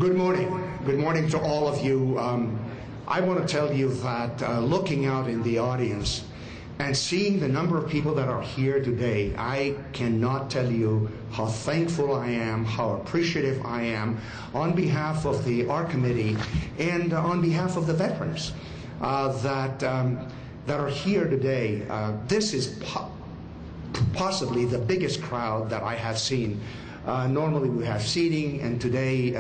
Good morning. Good morning to all of you. I want to tell you that looking out in the audience and seeing the number of people that are here today, I cannot tell you how thankful I am, how appreciative I am on behalf of our committee and on behalf of the veterans that are here today. This is possibly the biggest crowd that I have seen. Normally we have seating, and today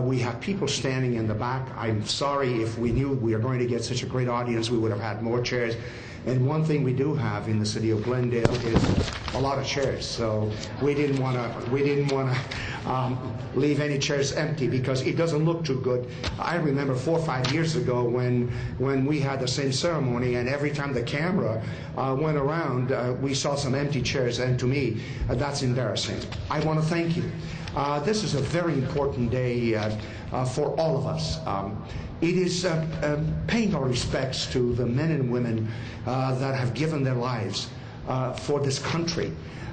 we have people standing in the back. I'm sorry, if we knew we were going to get such a great audience, we would have had more chairs. And one thing we do have in the city of Glendale is a lot of chairs. So we didn't want to leave any chairs empty because it doesn't look too good. I remember 4 or 5 years ago when we had the same ceremony, and every time the camera went around, we saw some empty chairs, and to me, that's embarrassing. I want to thank you. This is a very important day for all of us. It is paying our respects to the men and women that have given their lives for this country.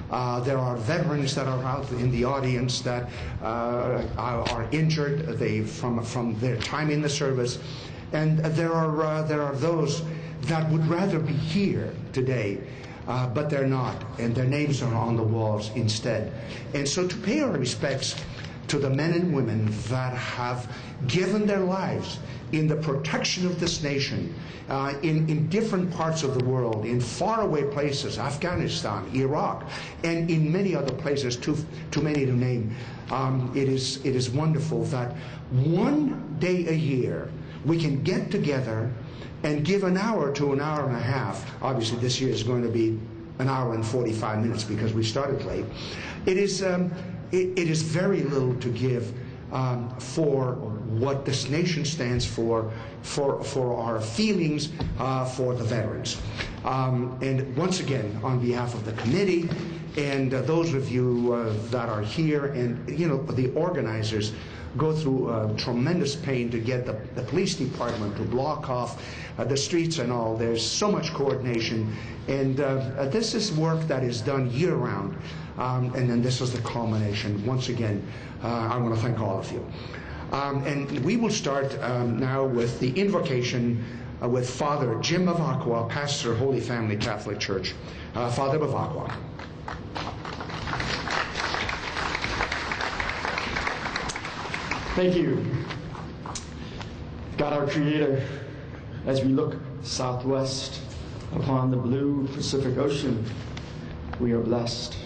There are veterans that are out in the audience that are injured from their time in the service, and there are those that would rather be here today, but they're not, and their names are on the walls instead. And so to pay our respects to the men and women that have given their lives in the protection of this nation, in different parts of the world, in faraway places, Afghanistan, Iraq, and in many other places, too many to name. It is wonderful that one day a year we can get together and give an hour to an hour and a half. Obviously this year is going to be an hour and 45 minutes because we started late. It is very little to give for what this nation stands for our feelings for the veterans. And once again, on behalf of the committee and those of you that are here, and the organizers go through tremendous pain to get the police department to block off the streets and all. There's so much coordination, and this is work that is done year-round. And then this is the culmination. Once again, I want to thank all of you. And we will start now with the invocation with Father Jim Bavacqua, pastor, Holy Family Catholic Church. Father Bavacqua. Thank you. God, our Creator, as we look southwest upon the blue Pacific Ocean, we are blessed.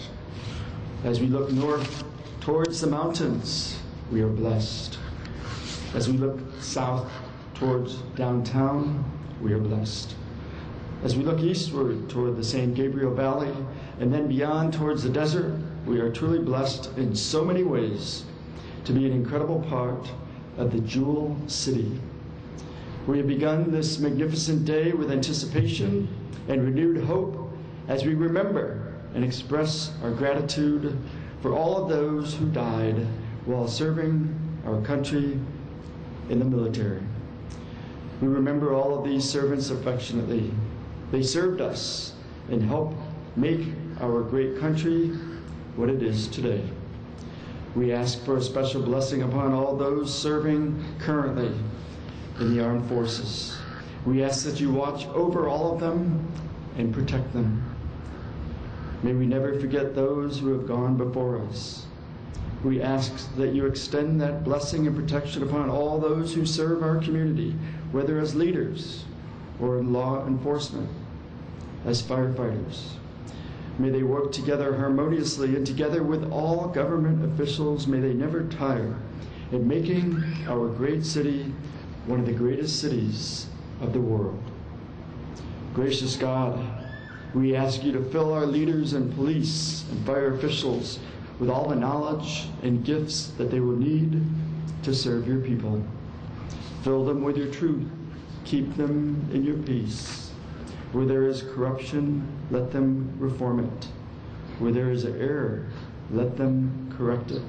As we look north towards the mountains, we are blessed. As we look south towards downtown, we are blessed. As we look eastward toward the San Gabriel Valley and then beyond towards the desert, we are truly blessed in so many ways to be an incredible part of the Jewel City. We have begun this magnificent day with anticipation and renewed hope as we remember and express our gratitude for all of those who died while serving our country in the military. We remember all of these servants affectionately. They served us and helped make our great country what it is today. We ask for a special blessing upon all those serving currently in the armed forces. We ask that you watch over all of them and protect them. May we never forget those who have gone before us. We ask that you extend that blessing and protection upon all those who serve our community, whether as leaders or in law enforcement, as firefighters. May they work together harmoniously, and together with all government officials, may they never tire in making our great city one of the greatest cities of the world. Gracious God, we ask you to fill our leaders and police and fire officials with all the knowledge and gifts that they will need to serve your people. Fill them with your truth. Keep them in your peace. Where there is corruption, let them reform it. Where there is error, let them correct it.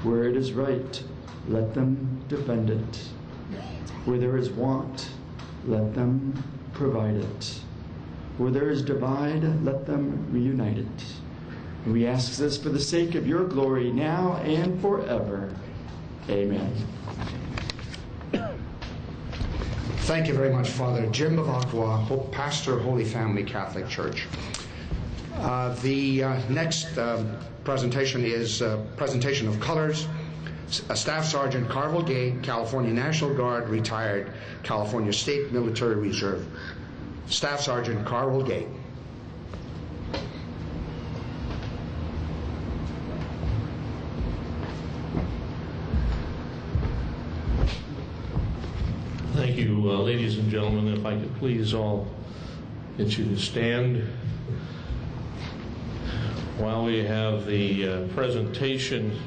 Where it is right, let them defend it. Where there is want, let them provide it. Where there is divide, let them reunite it. And we ask this for the sake of your glory now and forever. Amen. Thank you very much, Father Jim of Ottawa, pastor, Holy Family Catholic Church. The next presentation is presentation of colors. Staff Sergeant Carvel Gay, California National Guard, retired California State Military Reserve. Staff Sergeant Carvel Gay. Thank you, ladies and gentlemen. If I could please all get you to stand while we have the presentation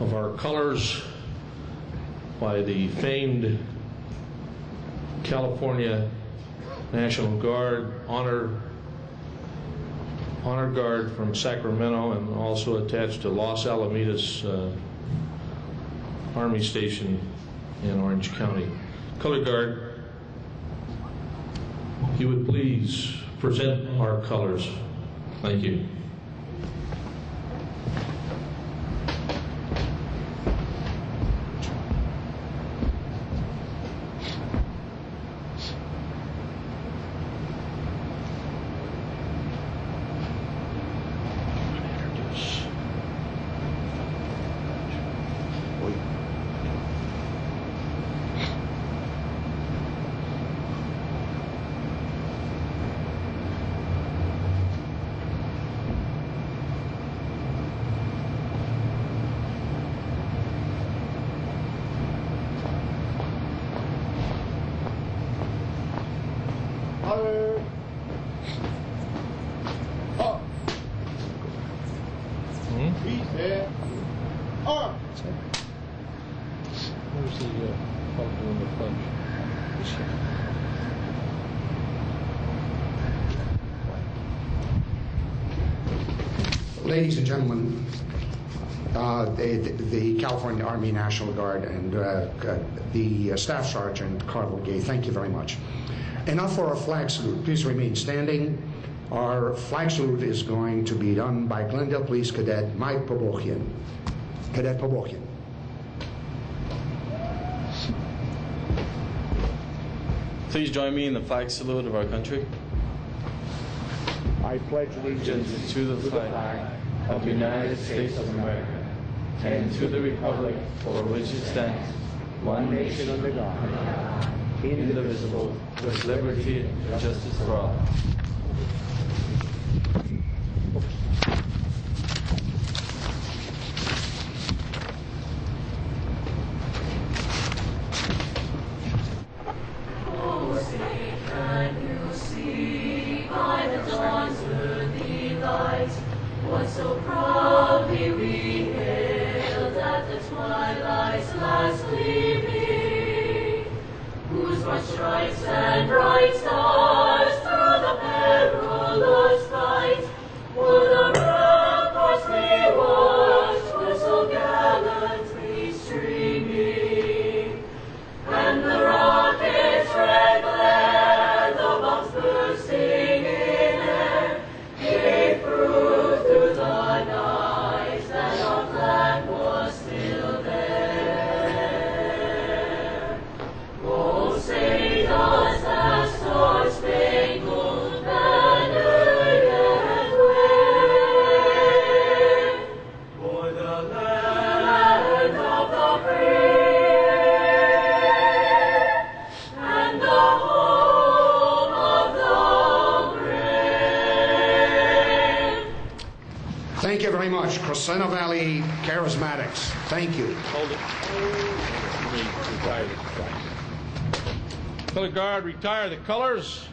of our colors by the famed California National Guard Honor Guard from Sacramento, and also attached to Los Alamitos Army Station in Orange County. Color Guard, if you would please present our colors. Thank you. Where's the pump doing the punch? Ladies and gentlemen, the California Army National Guard and the Staff Sergeant Carvel Gay, thank you very much. And now for our flag salute. Please remain standing. Our flag salute is going to be done by Glendale Police Cadet Mike Pobokian. Cadet Pobokian. Please join me in the flag salute of our country. I pledge allegiance to the flag of the United States of America and to the republic for which it stands, one nation under God, indivisible, with liberty and justice for all. What so proudly we hailed at the twilight's last gleaming, whose bright stripes and bright stars through the perilous fight o'er the ramparts we watched were so gallantly streaming, and the rockets' red glare, the bombs bursting in air, gave proof through the night that our flag was still there. Oh, say does that star-spangled banner yet wave o'er the land of the brave and the home of the brave? Thank you very much, Crescendo Valley Charismatics. Thank you. Hold it. Color Guard, retire the colors.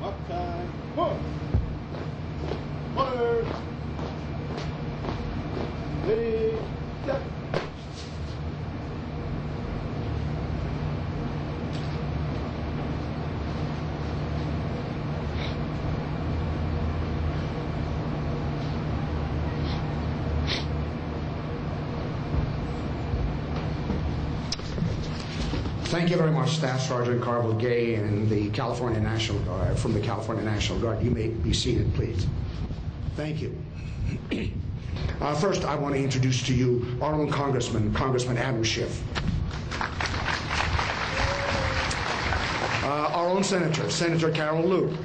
Up time. Push. Orders. Ready. Step. Thank you very much, Staff Sergeant Carvel Gay and the California National Guard, from the California National Guard. You may be seated, please. Thank you. First, I want to introduce to you our own Congressman, Congressman Adam Schiff. Our own Senator, Senator Carol Liu.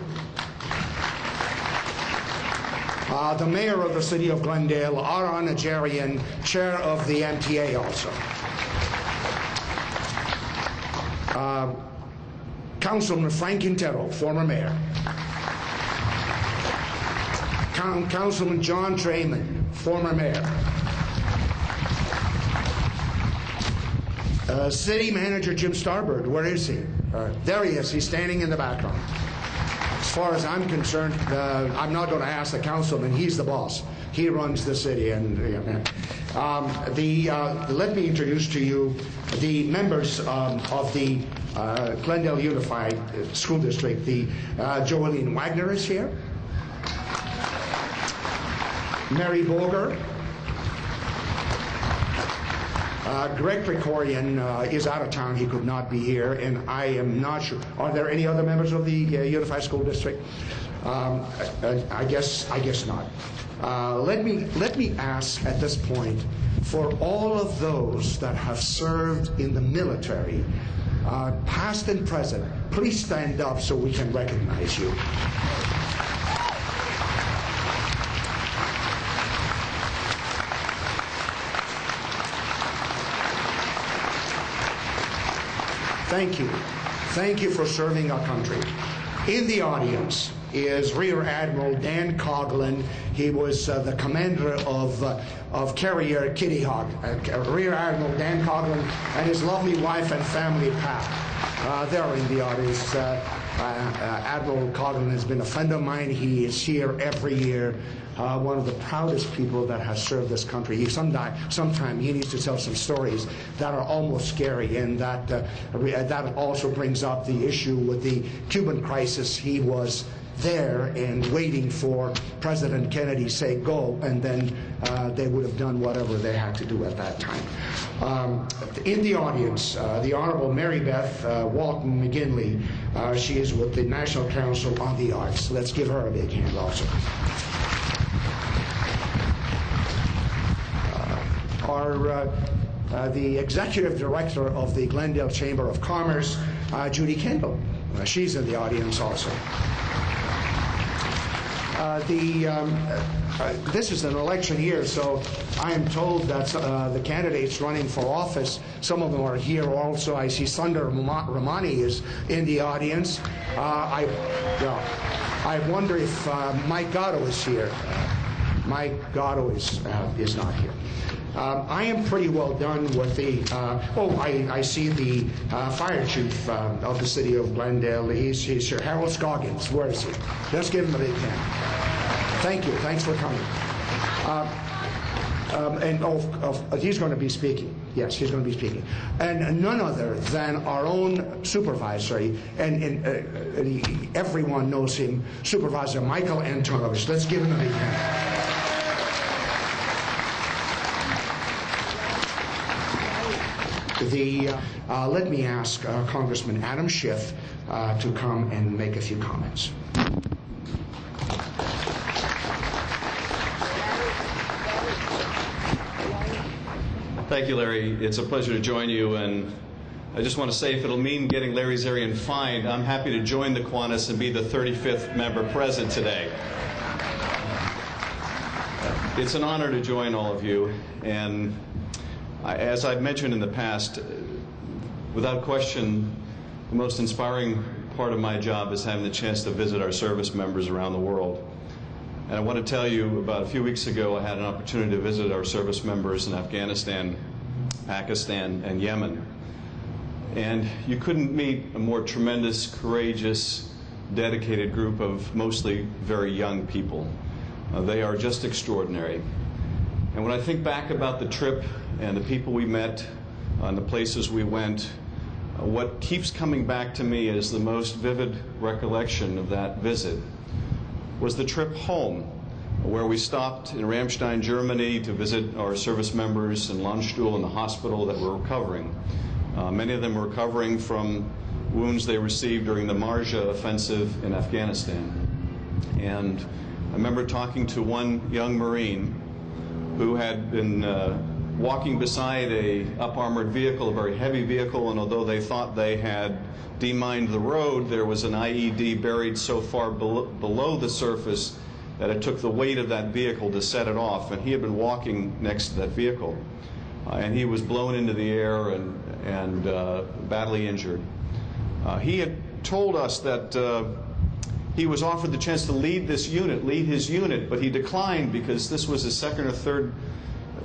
The Mayor of the City of Glendale, Ara Najarian, Chair of the MTA also. Councilman Frank Quintero, former Mayor. Councilman John Trayman, former Mayor. City Manager Jim Starbird, where is he? There he is, he's standing in the background. As far as I'm concerned, I'm not going to ask the councilman, he's the boss. He runs the city. And let me introduce to you the members of the Glendale Unified School District. The Joeline Wagner is here. Mary Boger. Greg Krikorian is out of town. He could not be here, and I am not sure. Are there any other members of the Unified School District? I guess not. Let me ask at this point, for all of those that have served in the military, past and present, please stand up so we can recognize you. Thank you. Thank you for serving our country. In the audience is Rear Admiral Dan Coughlin. He was the commander of carrier Kitty Hawk. Rear Admiral Dan Coughlin and his lovely wife and family, Pat. They're in the audience. Admiral Coughlin has been a friend of mine. He is here every year. One of the proudest people that has served this country. Sometime he needs to tell some stories that are almost scary, and that also brings up the issue with the Cuban crisis. He was there and waiting for President Kennedy to say go, and then they would have done whatever they had to do at that time. In the audience, the Honorable Mary Beth Walton McGinley. She is with the National Council on the Arts. Let's give her a big hand also. The Executive Director of the Glendale Chamber of Commerce, Judy Kendall. She's in the audience also. This is an election year, so I am told that the candidates running for office, some of them are here also. I see Sundar Ramani is in the audience. I wonder if Mike Gatto is here. Mike Gatto is not here. I am pretty well done with the, I see the fire chief of the city of Glendale. He's here. Harold Scoggins, where is he? Let's give him a big hand. Thank you. Thanks for coming. He's going to be speaking. Yes, he's going to be speaking. And none other than our own supervisor, and everyone knows him, Supervisor Michael Antonovich. Let's give him a big hand. Let me ask Congressman Adam Schiff to come and make a few comments. Thank you, Larry. It's a pleasure to join you, and I just want to say, if it'll mean getting Larry Zarian fined, I'm happy to join the Kiwanis and be the 35th member present today. It's an honor to join all of you, and as I've mentioned in the past, without question, the most inspiring part of my job is having the chance to visit our service members around the world. And I want to tell you, about a few weeks ago, I had an opportunity to visit our service members in Afghanistan, Pakistan, and Yemen. And you couldn't meet a more tremendous, courageous, dedicated group of mostly very young people. They are just extraordinary. And when I think back about the trip and the people we met and the places we went, what keeps coming back to me as the most vivid recollection of that visit was the trip home, where we stopped in Ramstein, Germany to visit our service members in Landstuhl in the hospital that were recovering. Many of them were recovering from wounds they received during the Marja offensive in Afghanistan. And I remember talking to one young Marine who had been walking beside a up-armored vehicle, a very heavy vehicle, and although they thought they had demined the road, there was an IED buried so far below the surface that it took the weight of that vehicle to set it off. And he had been walking next to that vehicle, and he was blown into the air and badly injured. He had told us that he was offered the chance to lead his unit, but he declined because this was his second or third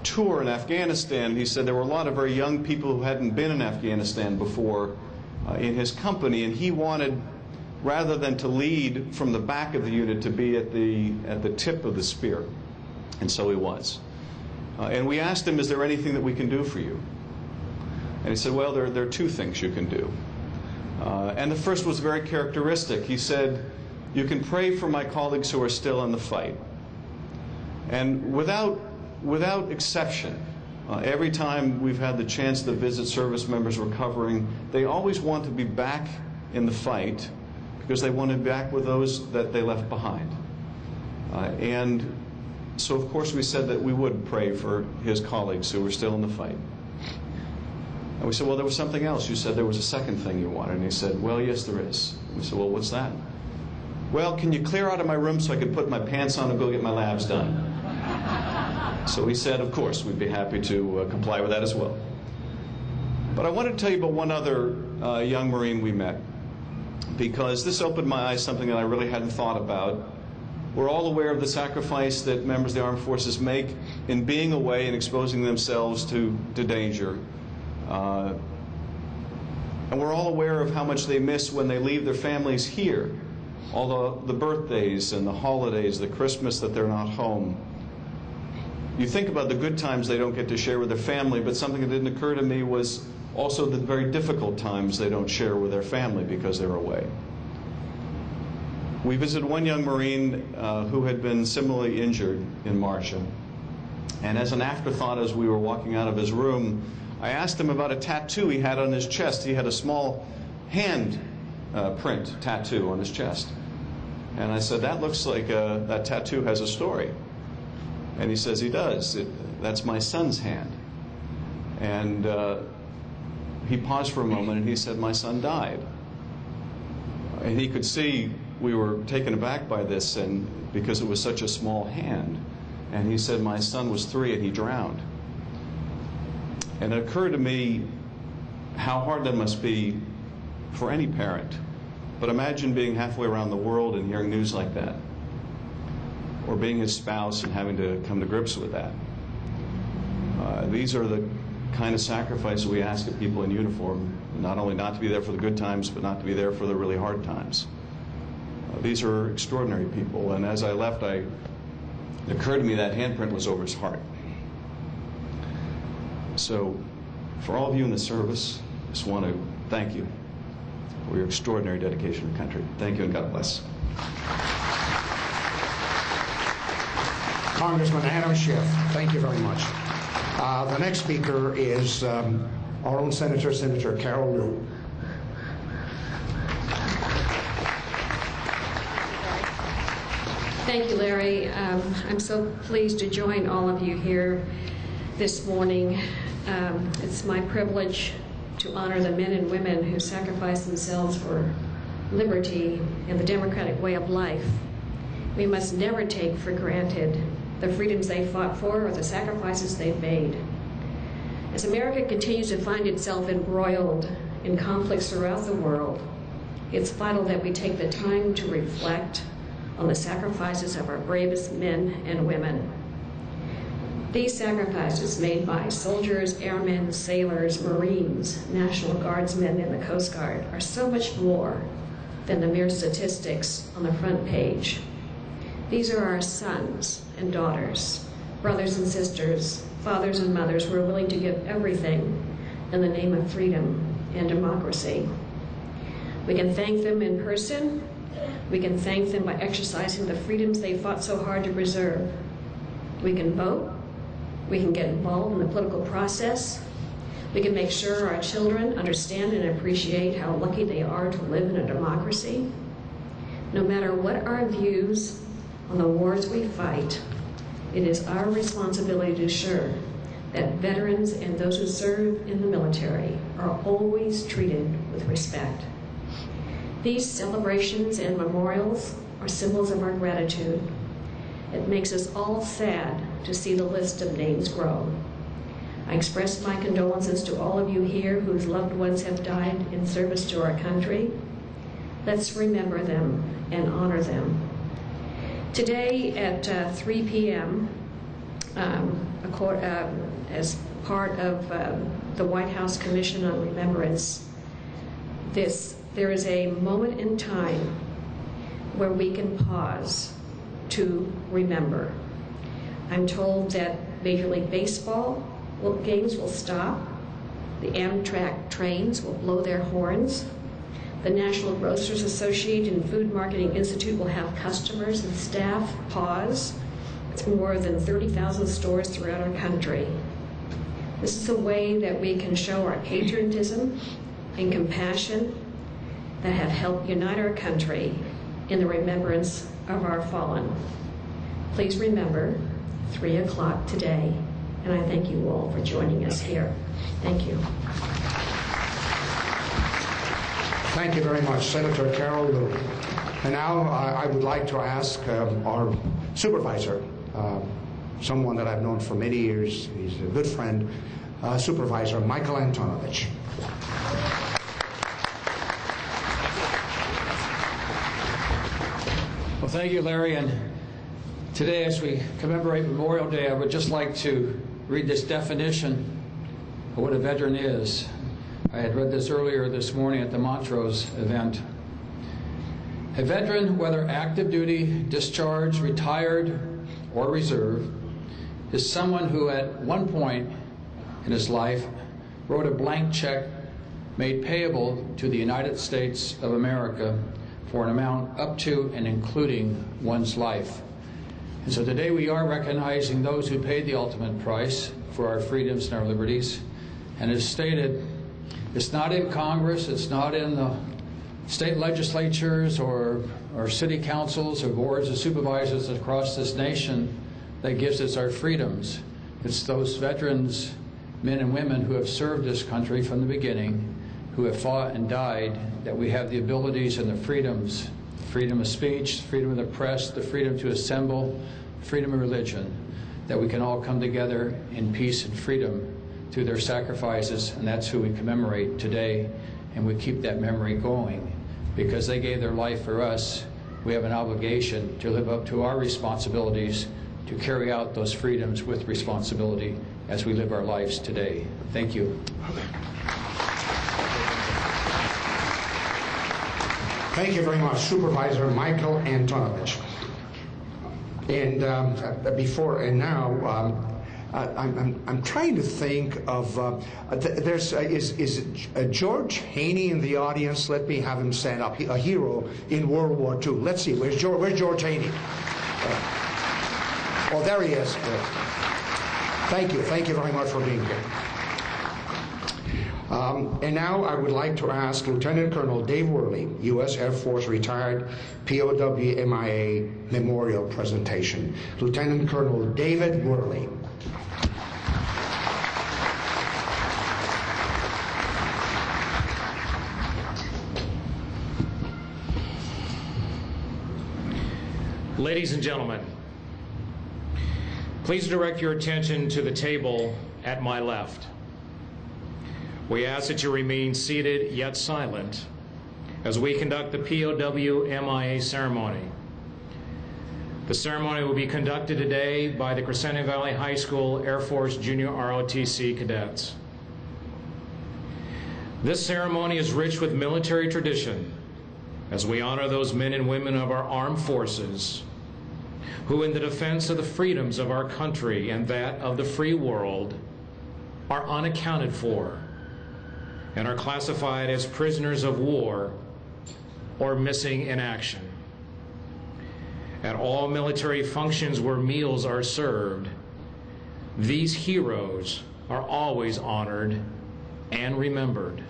tour in Afghanistan. He said there were a lot of very young people who hadn't been in Afghanistan before in his company, and he wanted, rather than to lead from the back of the unit, to be at the tip of the spear. And so he was. And we asked him, is there anything that we can do for you? And he said, well, there are two things you can do. And the first was very characteristic. He said, you can pray for my colleagues who are still in the fight. And without exception, every time we've had the chance to visit service members recovering, they always want to be back in the fight because they want to be back with those that they left behind. And so, of course, we said that we would pray for his colleagues who were still in the fight. And we said, well, there was something else. You said there was a second thing you wanted. And he said, well, yes, there is. And we said, well, what's that? Well, can you clear out of my room so I can put my pants on and go get my labs done? So he said, of course, we'd be happy to comply with that as well. But I wanted to tell you about one other young Marine we met, because this opened my eyes, something that I really hadn't thought about. We're all aware of the sacrifice that members of the armed forces make in being away and exposing themselves to danger. And we're all aware of how much they miss when they leave their families here. All the birthdays and the holidays, the Christmas that they're not home. You think about the good times they don't get to share with their family, but something that didn't occur to me was also the very difficult times they don't share with their family because they're away. We visited one young Marine who had been similarly injured in Marcia. And as an afterthought, as we were walking out of his room, I asked him about a tattoo he had on his chest. He had a small hand print tattoo on his chest. And I said, that looks like that tattoo has a story. And he says, he does. That's my son's hand. And he paused for a moment and he said, my son died. And he could see we were taken aback by this, and because it was such a small hand. And he said, my son was 3 and he drowned. And it occurred to me how hard that must be for any parent. But imagine being halfway around the world and hearing news like that. Or being his spouse and having to come to grips with that. These are the kind of sacrifices we ask of people in uniform, not only not to be there for the good times, but not to be there for the really hard times. These are extraordinary people, and as I left, it occurred to me that handprint was over his heart. So, for all of you in the service, I just want to thank you for your extraordinary dedication to the country. Thank you, and God bless. Congressman Adam Schiff, thank you very much. The next speaker is our own Senator Carol Liu. Thank you, Larry. I'm so pleased to join all of you here this morning. It's my privilege to honor the men and women who sacrifice themselves for liberty and the democratic way of life. We must never take for granted the freedoms they fought for or the sacrifices they've made. As America continues to find itself embroiled in conflicts throughout the world, it's vital that we take the time to reflect on the sacrifices of our bravest men and women. These sacrifices made by soldiers, airmen, sailors, Marines, National Guardsmen, and the Coast Guard are so much more than the mere statistics on the front page. These are our sons and daughters, brothers and sisters, fathers and mothers who are willing to give everything in the name of freedom and democracy. We can thank them in person. We can thank them by exercising the freedoms they fought so hard to preserve. We can vote. We can get involved in the political process. We can make sure our children understand and appreciate how lucky they are to live in a democracy. No matter what our views on the wars we fight, it is our responsibility to ensure that veterans and those who serve in the military are always treated with respect. These celebrations and memorials are symbols of our gratitude. It makes us all sad to see the list of names grow. I express my condolences to all of you here whose loved ones have died in service to our country. Let's remember them and honor them. Today at 3 p.m., as part of the White House Commission on Remembrance, there is a moment in time where we can pause to remember. I'm told that Major League Baseball games will stop, the Amtrak trains will blow their horns, the National Grocers Association and Food Marketing Institute will have customers and staff pause. It's more than 30,000 stores throughout our country. This is a way that we can show our patriotism and compassion that have helped unite our country in the remembrance of our fallen. Please remember, 3 o'clock today, and I thank you all for joining us here. Thank you. Thank you very much, Senator Carol Liu. And now I would like to ask our supervisor, someone that I've known for many years, he's a good friend, Supervisor Michael Antonovich. Well, thank you, Larry. And today, as we commemorate Memorial Day, I would just like to read this definition of what a veteran is. I had read this earlier this morning at the Montrose event. A veteran, whether active duty, discharged, retired, or reserve, is someone who at one point in his life wrote a blank check made payable to the United States of America for an amount up to and including one's life. And so today we are recognizing those who paid the ultimate price for our freedoms and our liberties. And as stated, it's not in Congress, it's not in the state legislatures or city councils or boards of supervisors across this nation that gives us our freedoms. It's those veterans, men and women who have served this country from the beginning, who have fought and died, that we have the abilities and the freedoms, freedom of speech, freedom of the press, the freedom to assemble, freedom of religion, that we can all come together in peace and freedom through their sacrifices, and that's who we commemorate today, and we keep that memory going. Because they gave their life for us, we have an obligation to live up to our responsibilities to carry out those freedoms with responsibility as we live our lives today. Thank you. Thank you very much, Supervisor Michael Antonovich. And I'm trying to think of, is George Haney in the audience? Let me have him stand up. A hero in World War II. Let's see, where's George Haney? Oh, there he is. Thank you very much for being here. And now I would like to ask Lieutenant Colonel Dave Worley, U.S. Air Force retired, POW MIA Memorial Presentation. Lieutenant Colonel David Worley. Ladies and gentlemen, please direct your attention to the table at my left. We ask that you remain seated yet silent as we conduct the POW MIA ceremony. The ceremony will be conducted today by the Crescent Valley High School Air Force Junior ROTC cadets. This ceremony is rich with military tradition as we honor those men and women of our armed forces who, in the defense of the freedoms of our country and that of the free world, are unaccounted for and are classified as prisoners of war or missing in action. At all military functions where meals are served, these heroes are always honored and remembered.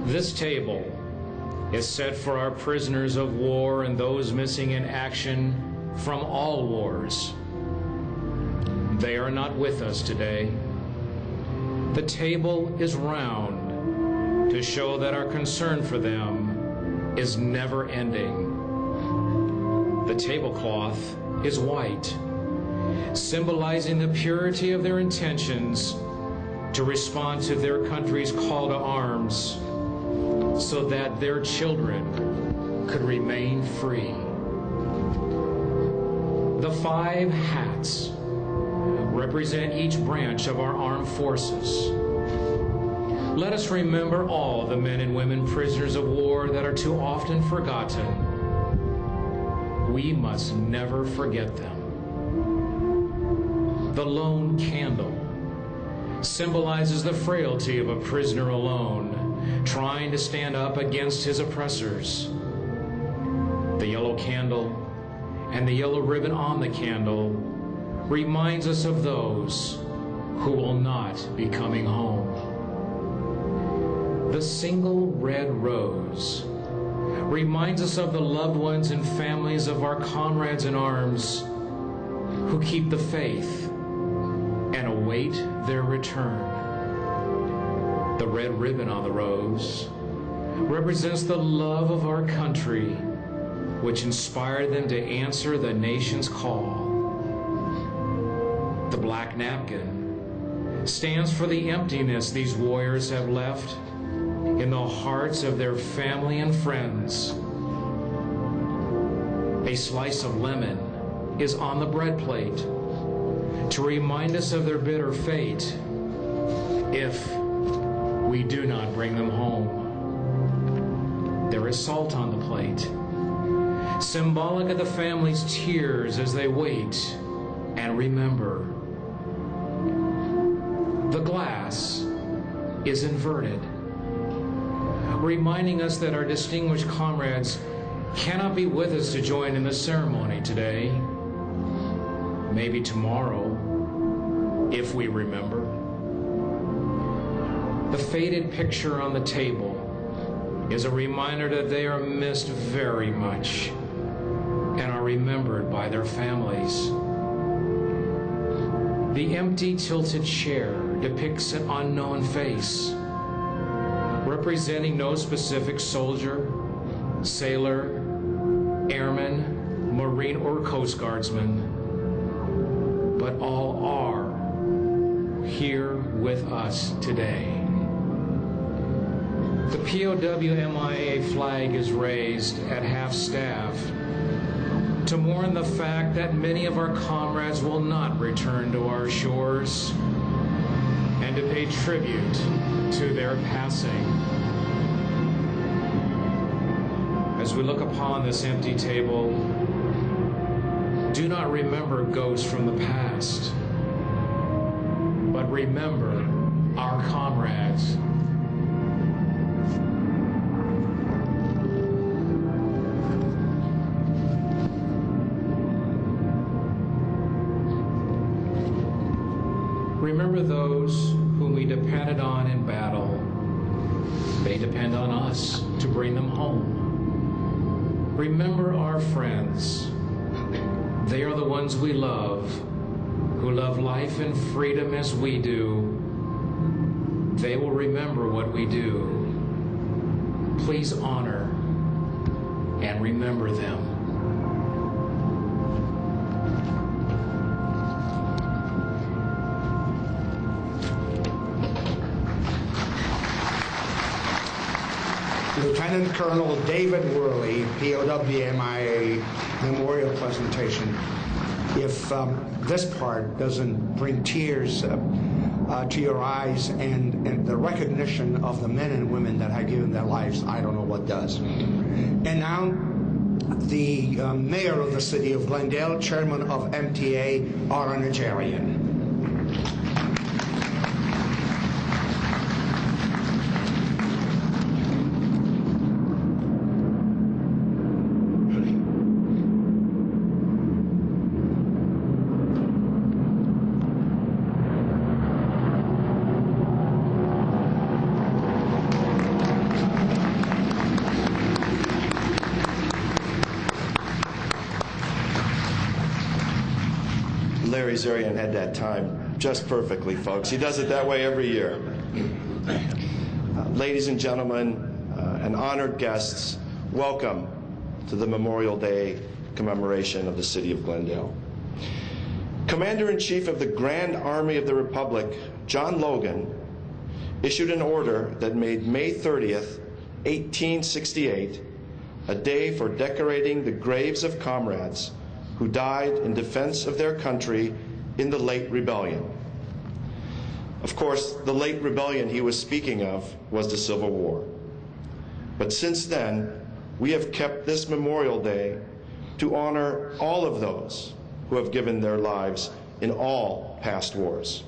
This table is set for our prisoners of war and those missing in action from all wars. They are not with us today. The table is round to show that our concern for them is never ending. The tablecloth is white, symbolizing the purity of their intentions to respond to their country's call to arms so that their children could remain free. The 5 hats represent each branch of our armed forces. Let us remember all the men and women prisoners of war that are too often forgotten. We must never forget them. The lone candle symbolizes the frailty of a prisoner alone, trying to stand up against his oppressors. The yellow candle and the yellow ribbon on the candle reminds us of those who will not be coming home. The single red rose reminds us of the loved ones and families of our comrades in arms who keep the faith and await their return. The red ribbon on the rose represents the love of our country, which inspired them to answer the nation's call. The black napkin stands for the emptiness these warriors have left in the hearts of their family and friends. A slice of lemon is on the bread plate to remind us of their bitter fate if we do not bring them home. There is salt on the plate, symbolic of the family's tears as they wait and remember. The glass is inverted, reminding us that our distinguished comrades cannot be with us to join in the ceremony today. Maybe tomorrow, if we remember. The faded picture on the table is a reminder that they are missed very much and are remembered by their families. The empty tilted chair depicts an unknown face, representing no specific soldier, sailor, airman, Marine, or Coast Guardsman, but all are here with us today. The POW-MIA flag is raised at half-staff to mourn the fact that many of our comrades will not return to our shores and to pay tribute to their passing. As we look upon this empty table, do not remember ghosts from the past, but remember our comrades. Remember those whom we depended on in battle. They depend on us to bring them home. Remember our friends. They are the ones we love, who love life and freedom as we do. They will remember what we do. Please honor and remember them. Lieutenant Colonel David Worley, POW-MIA Memorial Presentation. If this part doesn't bring tears to your eyes and the recognition of the men and women that have given their lives, I don't know what does. And now, the mayor of the city of Glendale, chairman of MTA, Ara Najarian. Secretary Zarian had that time just perfectly, folks. He does it that way every year. Ladies and gentlemen, and honored guests, welcome to the Memorial Day commemoration of the city of Glendale. Commander-in-Chief of the Grand Army of the Republic, John Logan, issued an order that made May 30th, 1868, a day for decorating the graves of comrades who died in defense of their country in the late rebellion. Of course, the late rebellion he was speaking of was the Civil War. But since then, we have kept this Memorial Day to honor all of those who have given their lives in all past wars.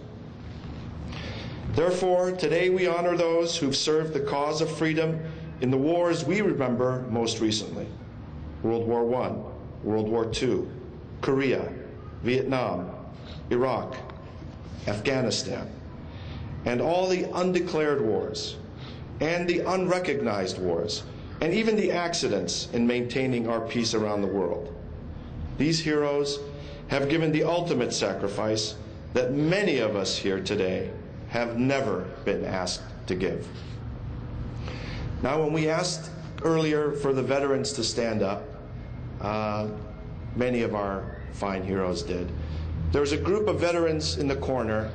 Therefore, today we honor those who've served the cause of freedom in the wars we remember most recently: World War I, World War II, Korea, Vietnam, Iraq, Afghanistan, and all the undeclared wars, and the unrecognized wars, and even the accidents in maintaining our peace around the world. These heroes have given the ultimate sacrifice that many of us here today have never been asked to give. Now, when we asked earlier for the veterans to stand up, many of our fine heroes did. There was a group of veterans in the corner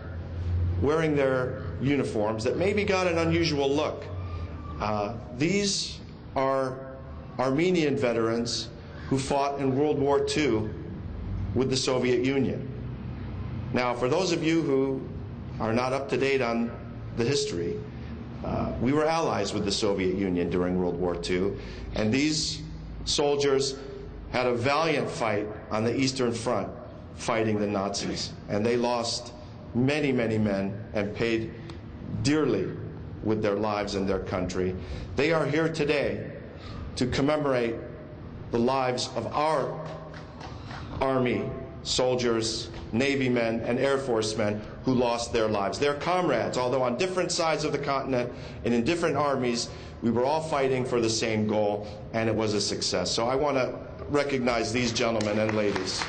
wearing their uniforms that maybe got an unusual look. These are Armenian veterans who fought in World War II with the Soviet Union. Now, for those of you who are not up to date on the history, we were allies with the Soviet Union during World War II, and these soldiers had a valiant fight on the Eastern Front fighting the Nazis, and they lost many, many men and paid dearly with their lives and their country. They are here today to commemorate the lives of our Army soldiers, Navy men, and Air Force men who lost their lives. Their comrades, although on different sides of the continent and in different armies, we were all fighting for the same goal, and it was a success. So I want to recognize these gentlemen and ladies.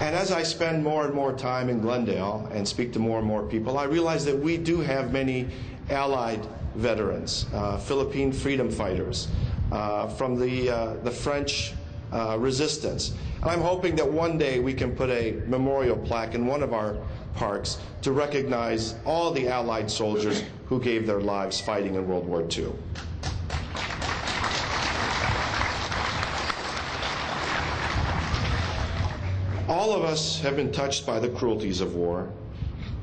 And as I spend more and more time in Glendale and speak to more and more people, I realize that we do have many allied veterans, Philippine freedom fighters, from the French resistance. And I'm hoping that one day we can put a memorial plaque in one of our parks to recognize all the Allied soldiers who gave their lives fighting in World War II. All of us have been touched by the cruelties of war,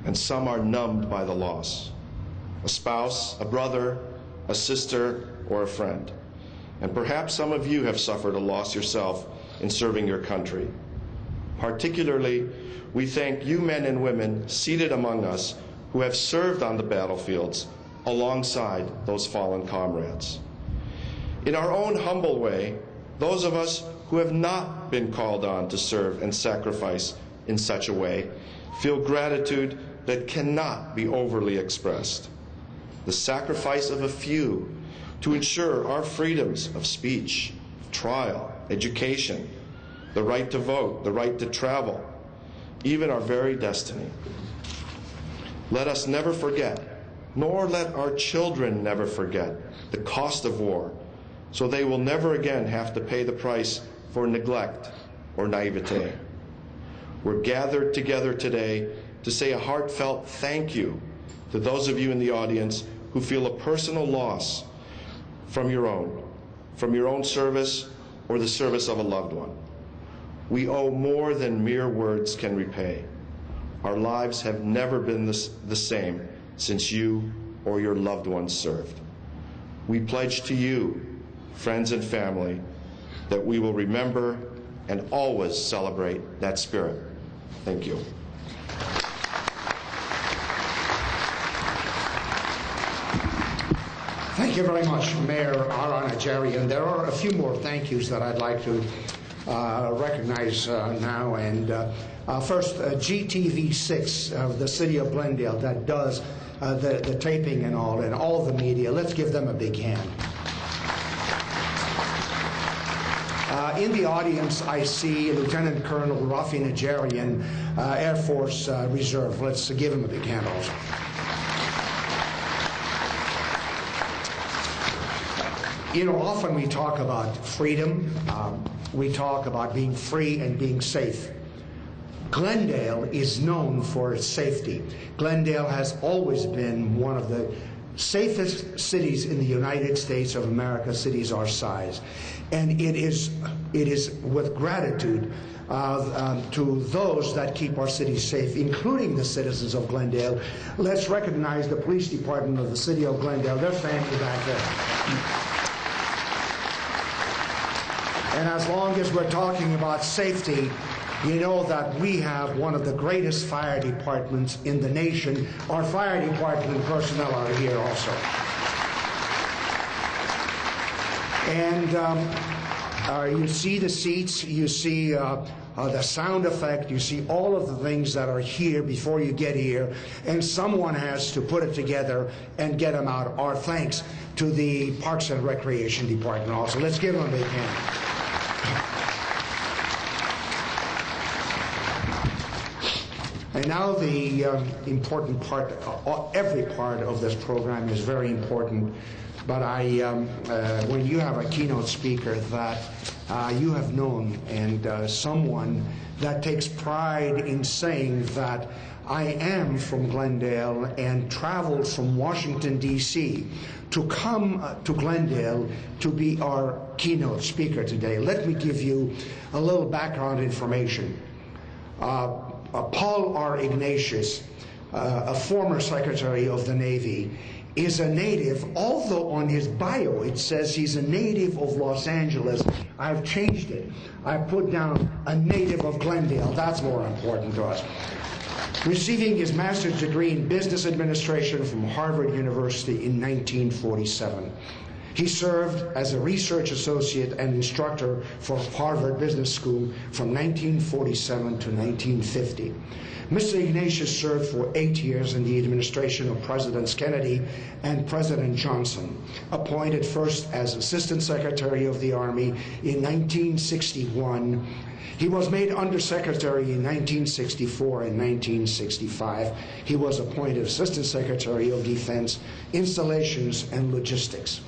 and some are numbed by the loss. A spouse, a brother, a sister, or a friend. And perhaps some of you have suffered a loss yourself in serving your country. Particularly, we thank you men and women seated among us who have served on the battlefields alongside those fallen comrades. In our own humble way, those of us who have not been called on to serve and sacrifice in such a way feel gratitude that cannot be overly expressed. The sacrifice of a few to ensure our freedoms of speech, trial, education, the right to vote, the right to travel, even our very destiny. Let us never forget, nor let our children never forget, the cost of war, so they will never again have to pay the price for neglect or naivete. We're gathered together today to say a heartfelt thank you to those of you in the audience who feel a personal loss from your own service or the service of a loved one. We owe more than mere words can repay. Our lives have never been the same since you or your loved ones served. We pledge to you, friends and family, that we will remember and always celebrate that spirit. Thank you. Thank you very much, Mayor Aron Ajarian. There are a few more thank yous that I'd like to recognize now. And first, GTV6 of the city of Glendale that does the taping and all the media. Let's give them a big hand. In the audience, I see Lieutenant Colonel Rafi Najarian, Air Force Reserve. Let's give him a big hand also. You know, often we talk about freedom. We talk about being free and being safe. Glendale is known for its safety. Glendale has always been one of the safest cities in the United States of America, cities our size. And it is with gratitude to those that keep our city safe, including the citizens of Glendale. Let's recognize the police department of the city of Glendale. They're standing back there. And as long as we're talking about safety, you know that we have one of the greatest fire departments in the nation. Our fire department personnel are here also. And you see the seats, you see the sound effect, you see all of the things that are here before you get here, and someone has to put it together and get them out. Our thanks to the Parks and Recreation Department also. Let's give them a big hand. And now the important part, every part of this program is very important, but when you have a keynote speaker that you have known and someone that takes pride in saying that I am from Glendale and traveled from Washington, D.C. to come to Glendale to be our keynote speaker today, let me give you a little background information. Paul R. Ignatius, a former Secretary of the Navy, is a native, although on his bio it says he's a native of Los Angeles. I've changed it. I put down a native of Glendale. That's more important to us. Receiving his master's degree in business administration from Harvard University in 1947. He served as a research associate and instructor for Harvard Business School from 1947 to 1950. Mr. Ignatius served for 8 years in the administration of Presidents Kennedy and President Johnson, appointed first as Assistant Secretary of the Army in 1961. He was made Undersecretary in 1964 and 1965. He was appointed Assistant Secretary of Defense, Installations and Logistics.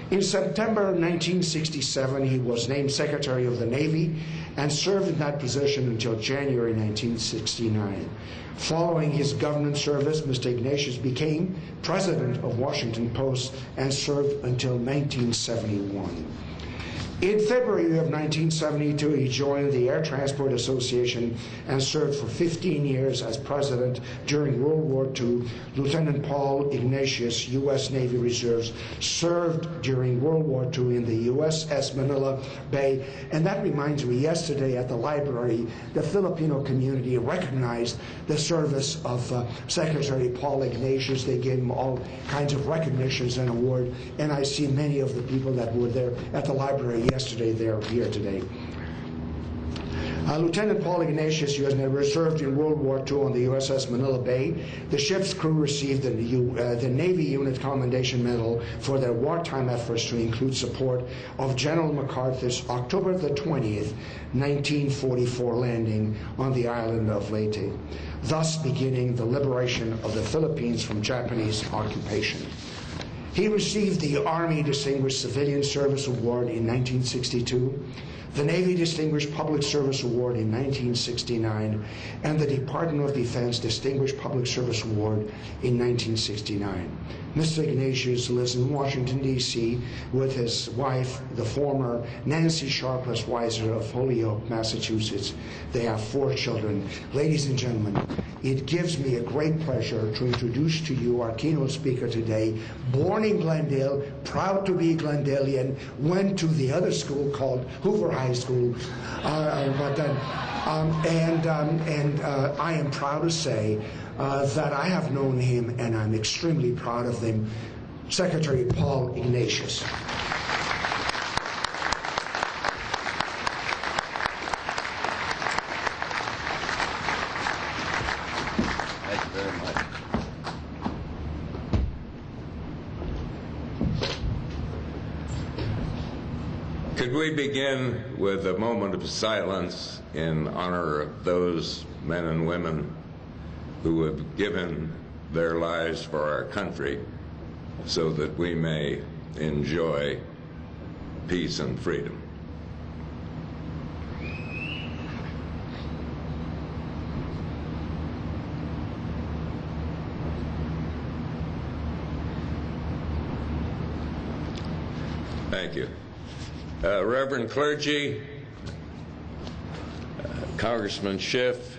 In September 1967, he was named Secretary of the Navy and served in that position until January 1969. Following his government service, Mr. Ignatius became President of Washington Post and served until 1971. In February of 1972, he joined the Air Transport Association and served for 15 years as president during World War II. Lieutenant Paul Ignatius, U.S. Navy Reserves, served during World War II in the USS Manila Bay. And that reminds me, yesterday at the library, the Filipino community recognized the service of Secretary Paul Ignatius. They gave him all kinds of recognitions and awards. And I see many of the people that were there at the library yesterday, they're here today. Lieutenant Paul Ignatius, U.S. Navy, served in World War II on the USS Manila Bay. The ship's crew received the Navy Unit Commendation Medal for their wartime efforts to include support of General MacArthur's October the 20th, 1944 landing on the island of Leyte, thus beginning the liberation of the Philippines from Japanese occupation. He received the Army Distinguished Civilian Service Award in 1962, the Navy Distinguished Public Service Award in 1969, and the Department of Defense Distinguished Public Service Award in 1969. Mr. Ignatius lives in Washington, D.C. with his wife, the former Nancy Sharpless Weiser of Holyoke, Massachusetts. They have 4 children. Ladies and gentlemen, it gives me a great pleasure to introduce to you our keynote speaker today, born in Glendale, proud to be Glendalian, went to the other school called Hoover High School, I am proud to say that I have known him and I'm extremely proud of him, Secretary Paul Ignatius. Could we begin with a moment of silence in honor of those men and women who have given their lives for our country so that we may enjoy peace and freedom? Thank you. Reverend clergy, Congressman Schiff,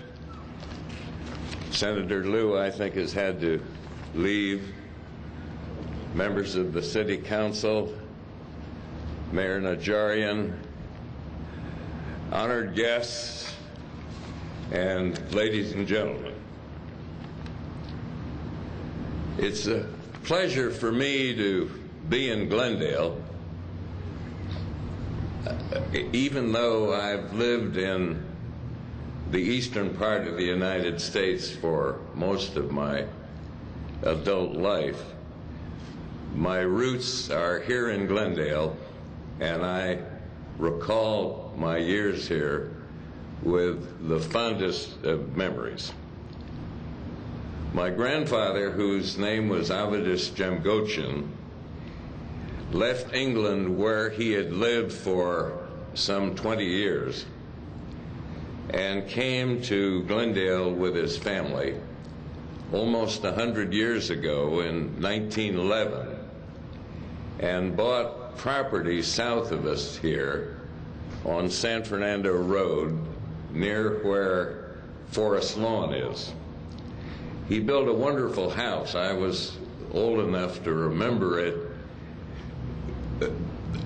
Senator Lieu, I think, has had to leave, members of the City Council, Mayor Najarian, honored guests, and ladies and gentlemen. It's a pleasure for me to be in Glendale, even though I've lived in the eastern part of the United States for most of my adult life. My roots are here in Glendale, and I recall my years here with the fondest of memories. My grandfather, whose name was Avedis Jemgochin, left England, where he had lived for some 20 years, and came to Glendale with his family almost 100 years ago in 1911, and bought property south of us here on San Fernando Road, near where Forest Lawn is. He built a wonderful house. I was old enough to remember it,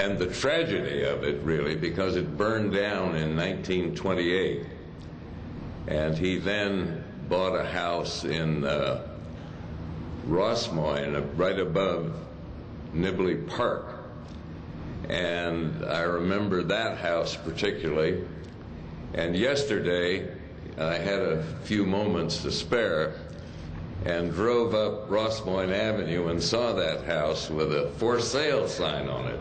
and the tragedy of it, really, because it burned down in 1928. And he then bought a house in Rossmoyne, right above Nibley Park. And I remember that house particularly. And yesterday, I had a few moments to spare and drove up Rossmoyne Avenue and saw that house with a for sale sign on it.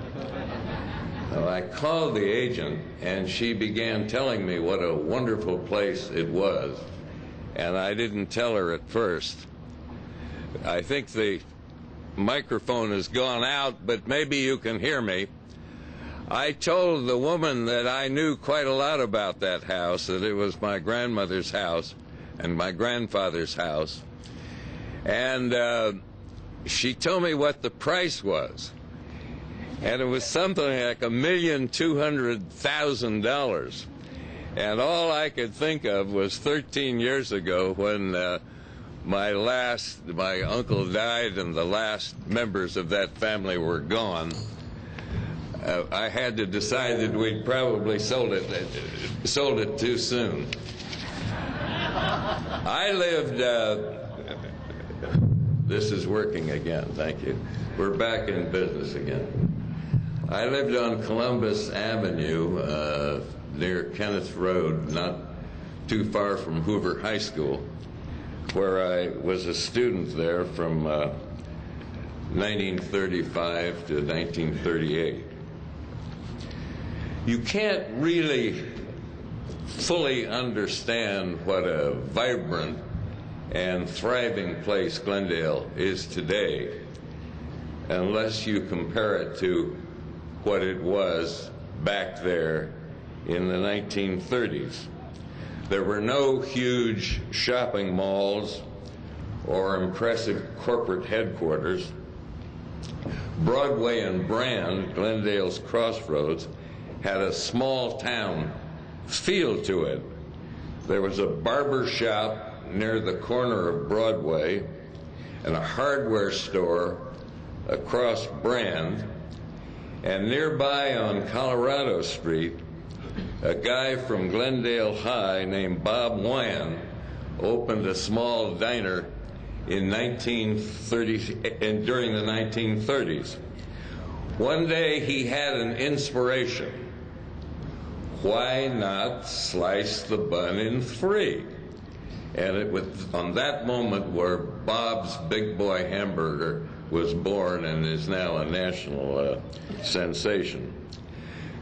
So I called the agent, and she began telling me what a wonderful place it was. And I didn't tell her at first. I think the microphone has gone out, but maybe you can hear me. I told the woman that I knew quite a lot about that house, that it was my grandmother's house and my grandfather's house. And she told me what the price was. And it was something like $1,200,000. And all I could think of was 13 years ago when my uncle died and the last members of that family were gone. I had to decide that we'd probably sold it too soon. I lived, this is working again, thank you. We're back in business again. I lived on Columbus Avenue near Kenneth Road, not too far from Hoover High School, where I was a student there from 1935 to 1938. You can't really fully understand what a vibrant and thriving place Glendale is today unless you compare it to what it was back there in the 1930s. There were no huge shopping malls or impressive corporate headquarters. Broadway and Brand, Glendale's crossroads, had a small town feel to it. There was a barber shop near the corner of Broadway and a hardware store across Brand, and nearby on Colorado Street, a guy from Glendale High named Bob Wan opened a small diner in during the 1930s. One day he had an inspiration. Why not slice the bun in three? And it was on that moment where Bob's Big Boy Hamburger was born and is now a national sensation.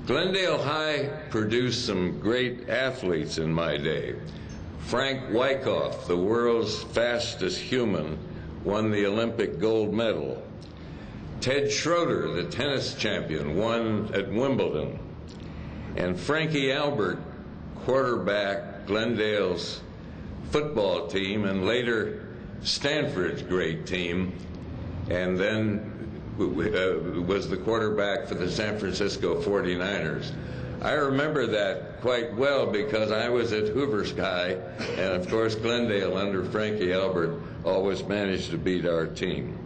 Glendale High produced some great athletes in my day. Frank Wyckoff, the world's fastest human, won the Olympic gold medal. Ted Schroeder, the tennis champion, won at Wimbledon. And Frankie Albert quarterbacked Glendale's football team and later Stanford's great team, and then was the quarterback for the San Francisco 49ers. I remember that quite well because I was at Hoover Sky, and of course Glendale under Frankie Albert always managed to beat our team.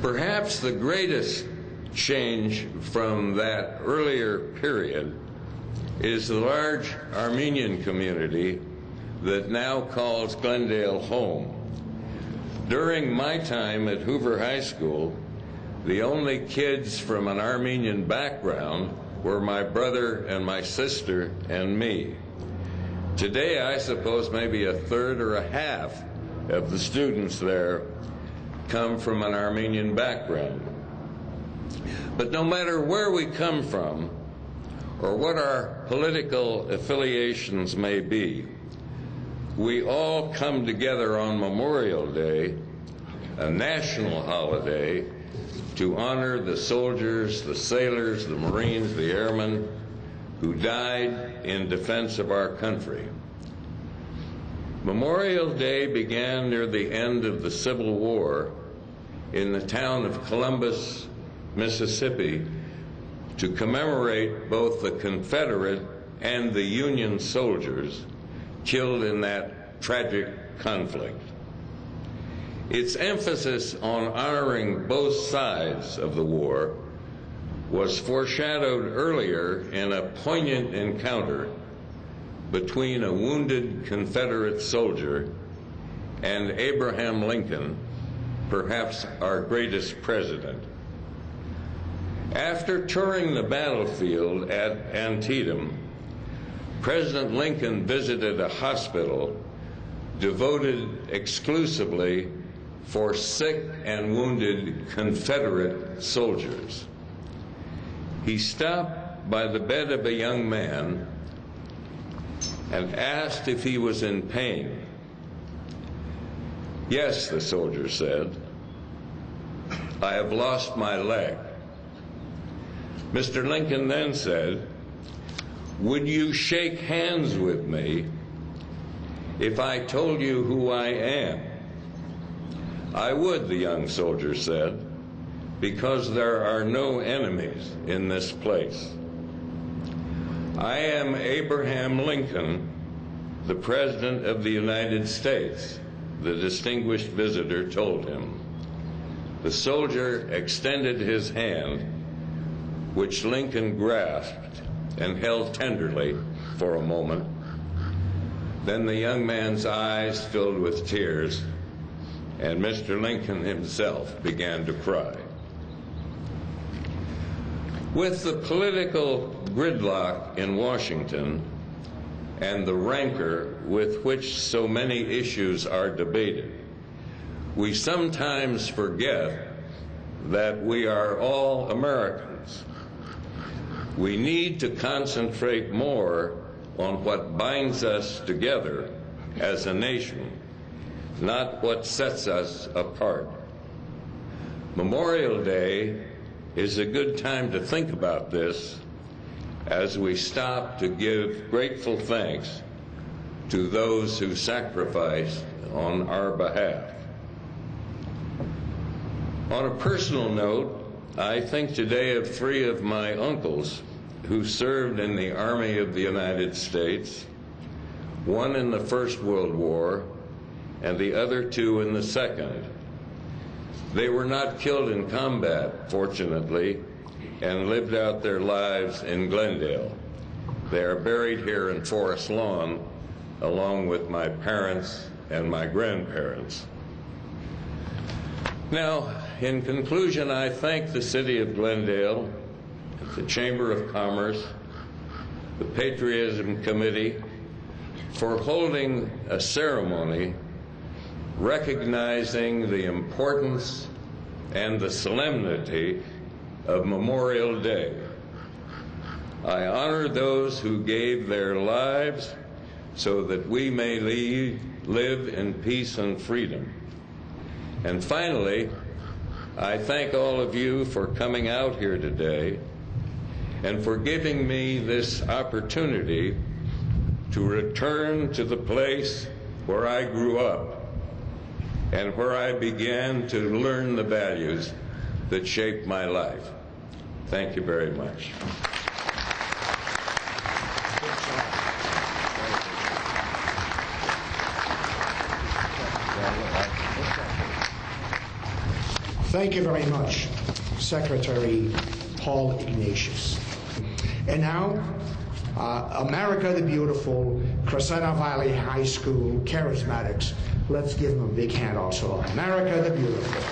Perhaps the greatest change from that earlier period is the large Armenian community that now calls Glendale home. During my time at Hoover High School, the only kids from an Armenian background were my brother and my sister and me. Today, I suppose maybe a third or a half of the students there come from an Armenian background. But no matter where we come from or what our political affiliations may be, we all come together on Memorial Day, a national holiday, to honor the soldiers, the sailors, the Marines, the airmen who died in defense of our country. Memorial Day began near the end of the Civil War in the town of Columbus, Mississippi, to commemorate both the Confederate and the Union soldiers killed in that tragic conflict. Its emphasis on honoring both sides of the war was foreshadowed earlier in a poignant encounter between a wounded Confederate soldier and Abraham Lincoln, perhaps our greatest president. After touring the battlefield at Antietam, President Lincoln visited a hospital devoted exclusively for sick and wounded Confederate soldiers. He stopped by the bed of a young man and asked if he was in pain. "Yes," the soldier said, "I have lost my leg." Mr. Lincoln then said, "Would you shake hands with me if I told you who I am?" "I would," the young soldier said, "because there are no enemies in this place. I am Abraham Lincoln, the President of the United States," the distinguished visitor told him. The soldier extended his hand, which Lincoln grasped and held tenderly for a moment. Then the young man's eyes filled with tears, and Mr. Lincoln himself began to cry. With the political gridlock in Washington and the rancor with which so many issues are debated, we sometimes forget that we are all Americans. We need to concentrate more on what binds us together as a nation, not what sets us apart. Memorial Day is a good time to think about this as we stop to give grateful thanks to those who sacrificed on our behalf. On a personal note, I think today of three of my uncles who served in the Army of the United States, one in the First World War and the other two in the Second. They were not killed in combat, fortunately, and lived out their lives in Glendale. They are buried here in Forest Lawn, along with my parents and my grandparents. Now, in conclusion, I thank the City of Glendale, the Chamber of Commerce, the Patriotism Committee, for holding a ceremony recognizing the importance and the solemnity of Memorial Day. I honor those who gave their lives so that we may live in peace and freedom. And finally, I thank all of you for coming out here today and for giving me this opportunity to return to the place where I grew up and where I began to learn the values that shaped my life. Thank you very much. Thank you very much, Secretary Paul Ignatius. And now, America the Beautiful, Crescenta Valley High School Charismatics. Let's give them a big hand also. America the Beautiful.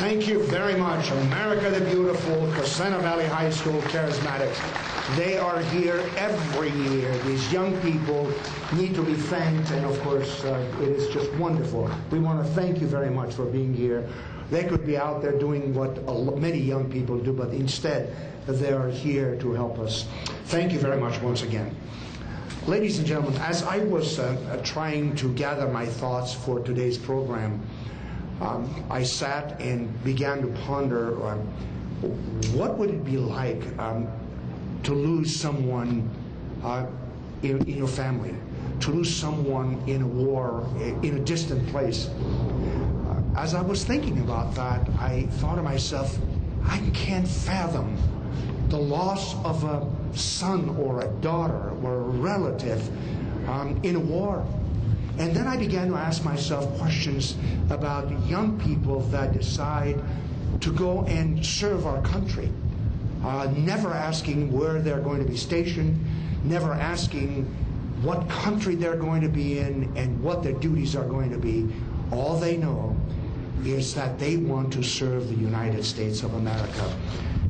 Thank you very much, America the Beautiful, Crescenta Valley High School Charismatics. They are here every year. These young people need to be thanked, and of course, it is just wonderful. We want to thank you very much for being here. They could be out there doing what many young people do, but instead, they are here to help us. Thank you very much once again. Ladies and gentlemen, as I was trying to gather my thoughts for today's program, I sat and began to ponder what would it be like to lose someone in your family, to lose someone in a war, in a distant place. As I was thinking about that, I thought to myself, I can't fathom the loss of a son or a daughter or a relative in a war. And then I began to ask myself questions about young people that decide to go and serve our country. never asking where they're going to be stationed, never asking what country they're going to be in and what their duties are going to be. All they know is that they want to serve the United States of America.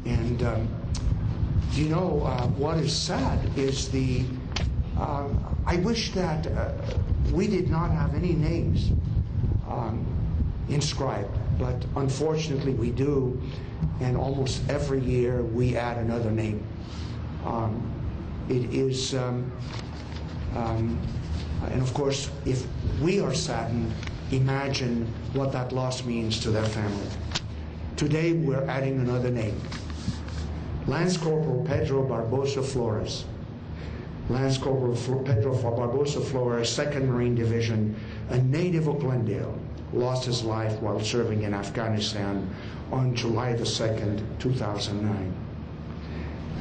And what is sad is I wish that we did not have any names inscribed, but unfortunately we do, and almost every year we add another name. It is, and of course, if we are saddened, imagine what that loss means to their family. Today we're adding another name. Lance Corporal Pedro Barbosa Flores. Lance Corporal Pedro Barbosa Flores, 2nd Marine Division, a native of Glendale, lost his life while serving in Afghanistan on July the 2nd, 2009.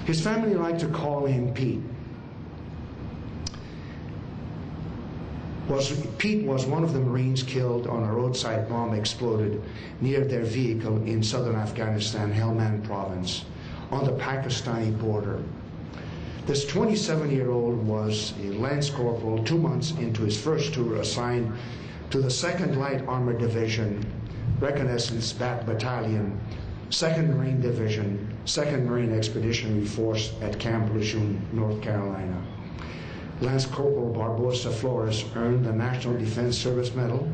His family liked to call him Pete. Pete was one of the Marines killed on a roadside bomb exploded near their vehicle in southern Afghanistan, Helmand province, on the Pakistani border. This 27-year-old was a Lance Corporal 2 months into his first tour, assigned to the 2nd Light Armored Division, Reconnaissance Battalion, 2nd Marine Division, 2nd Marine Expeditionary Force at Camp Lejeune, North Carolina. Lance Corporal Barbosa Flores earned the National Defense Service Medal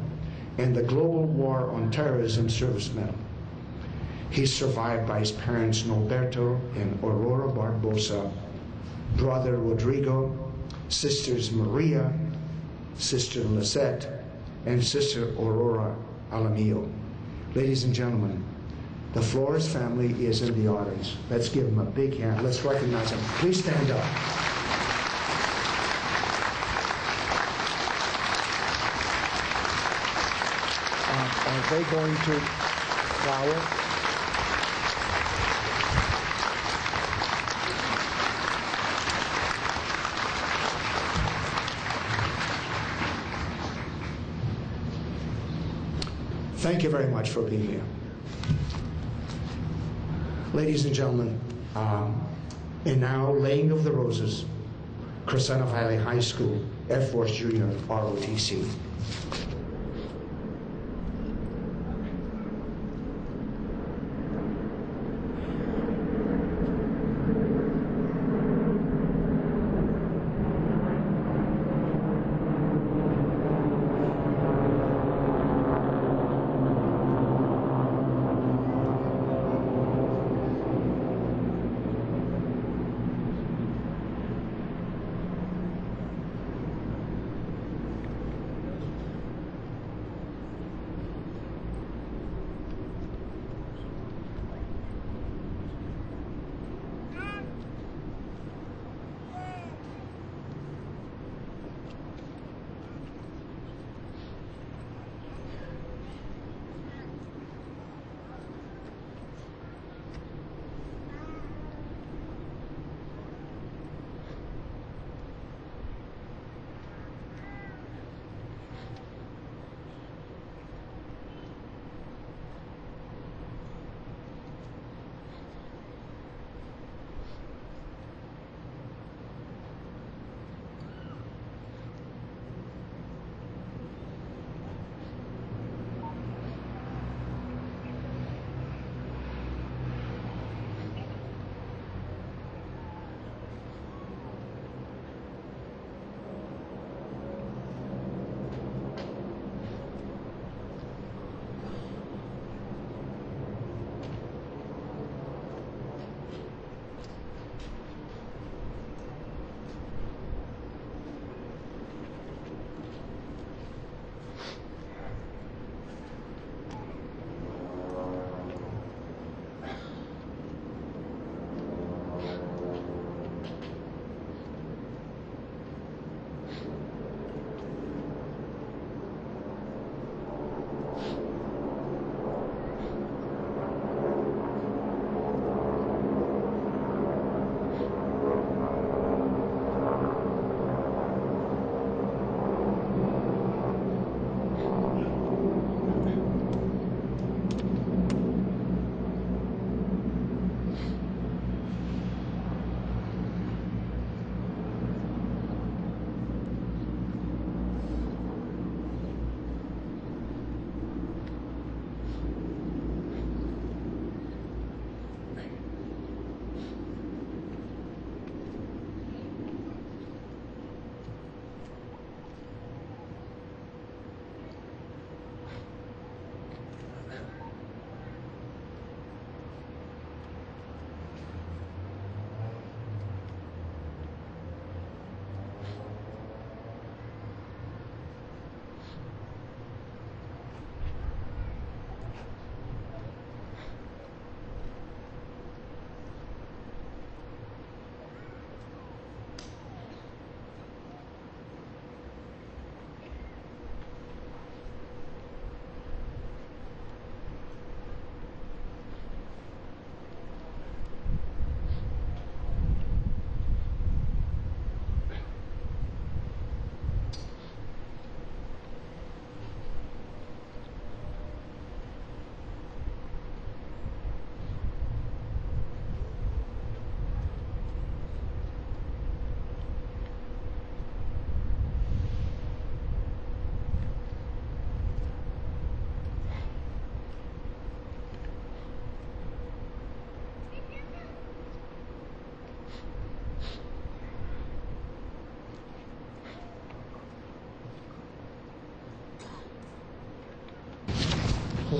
and the Global War on Terrorism Service Medal. He's survived by his parents Norberto and Aurora Barbosa, brother Rodrigo, sisters Maria, sister Lisette, and sister Aurora Alamillo. Ladies and gentlemen, the Flores family is in the audience. Let's give them a big hand. Let's recognize them. Please stand up. Are they going to flower? Thank you very much for being here. Ladies and gentlemen, and now laying of the roses, Crescenta Valley High School, Air Force Junior, ROTC.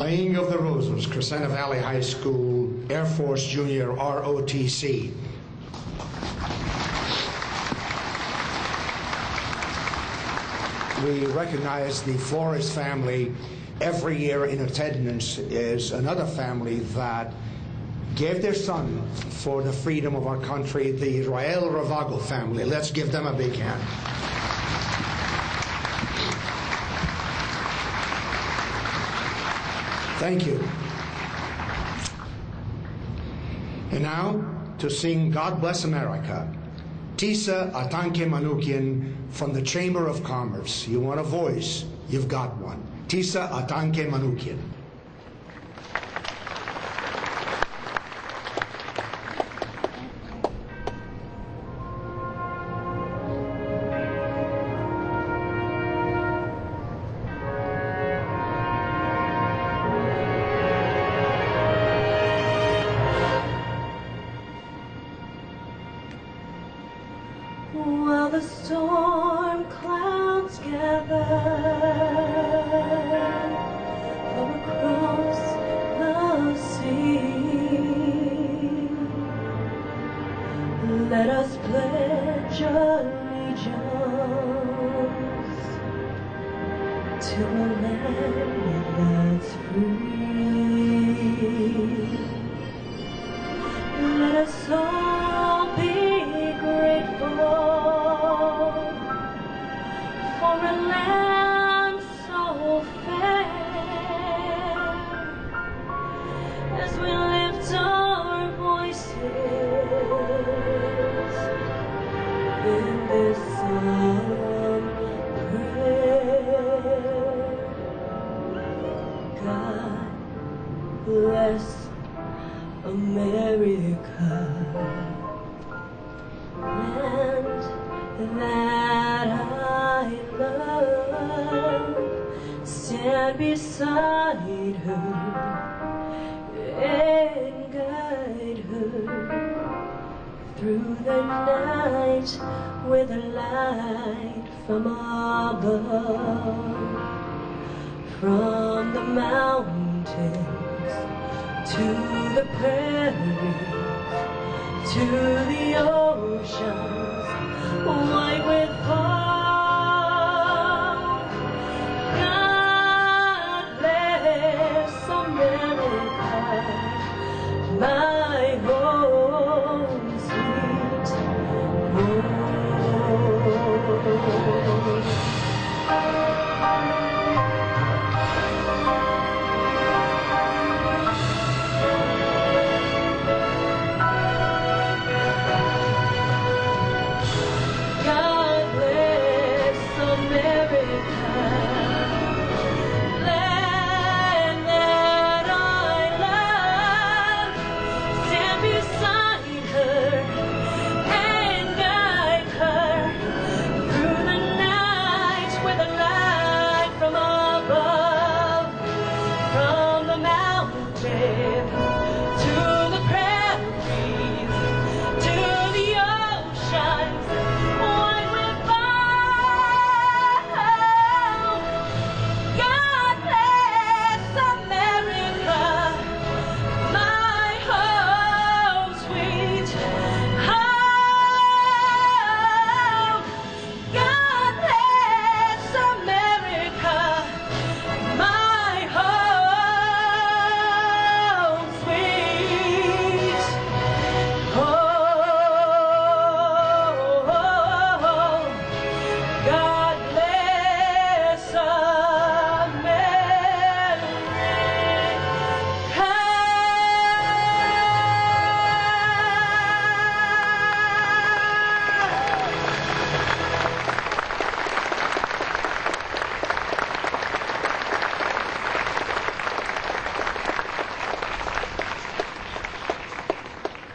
Laying of the Roses, Crescenta Valley High School, Air Force Junior ROTC. We recognize the Flores family every year in attendance is another family that gave their son for the freedom of our country, the Israel Ravago family. Let's give them a big hand. Thank you. And now, to sing God Bless America, Tisa Atanke Manukian from the Chamber of Commerce. You want a voice? You've got one. Tisa Atanke Manukian. While the storm clouds gather from across the sea, let us pledge allegiance to a land that's free. Let us all be grateful for a land so fair, as we lift our voices in this solemn prayer. God bless America, land that I love. Stand beside her and guide her through the night with a light from above. From the mountains to the prairies, to the oceans white with foam. God bless America, my home, sweet home.